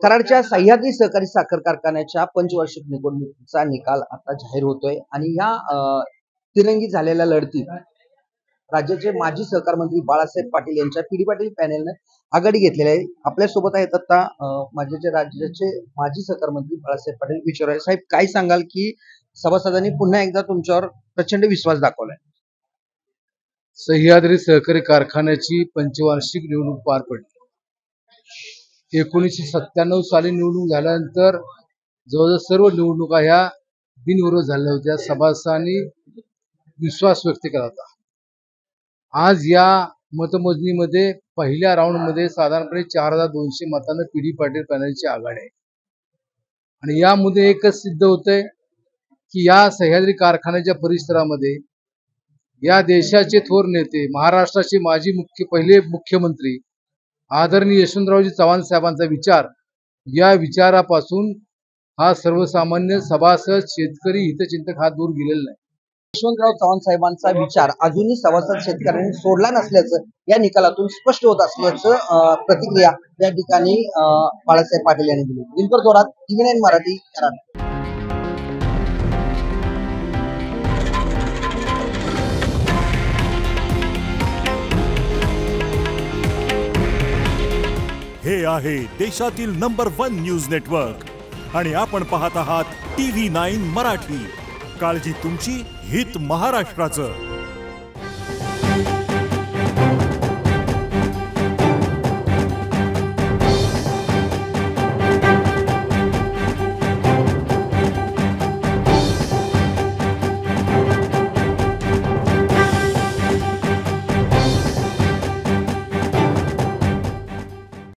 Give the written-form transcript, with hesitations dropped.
कराडच्या सह्याद्री सहकारी साखर कारखान्याच्या पंचवार्षिक निवडणुकीचा निकाल आता जाहीर होतोय आणि या तिरंगी झालेल्या लढतीत राज्याचे माजी सहकार मंत्री बाळासाहेब पाटील यांच्या पीडी पाटील पॅनेलने आघाडी घेतलेली आहे। आपल्यासोबत आहेत आता राज्याचे माजी सहकार मंत्री बाळासाहेब पाटील। विचारूया साहेब, काय सांगाल की सभासदांनी पुन्हा एकदा तुमच्यावर प्रचंड विश्वास दाखवलाय? सह्याद्री सहकारी कारखान्याची पंचवार्षिक निवडणूक पार पडली। 1997 साली निवडणूक झाल्यानंतर जवळजवळ सर्व निवडणुका ह्या बिनविरोध झाल्या होत्या। सभासदांनी विश्वास व्यक्त केला होता। आज या मतमोजणीमध्ये पहिल्या राऊंडमध्ये साधारणपणे 4200 मतांना पीडी पाटील पॅनलची आघाडी आहे आणि यामध्ये एकच सिद्ध होतंय की या सह्याद्री कारखान्याच्या परिसरामध्ये या देशाचे थोर नेते, महाराष्ट्राचे पहिले मुख्यमंत्री आदरणीय यशवंतरावजी चव्हाण साहेबांचा विचार, या विचारापासून हा सर्वसामान्य सभासद, शेतकरी, हितचिंतक हा दूर गेलेला नाही। यशवंतराव चव्हाण साहेबांचा विचार अजूनही सभासद शेतकऱ्यांनी सोडला नसल्याचं या निकालातून स्पष्ट होत असल्याचं प्रतिक्रिया या ठिकाणी बाळासाहेब पाटील यांनी दिली। दिनकर थोरात, TV9 मराठी, कराड। हे आहे देशातील नंबर 1 न्यूज नेटवर्क आणि आपण पाहत आहात TV9 मराठी। काळजी तुमची, हित महाराष्ट्राचं।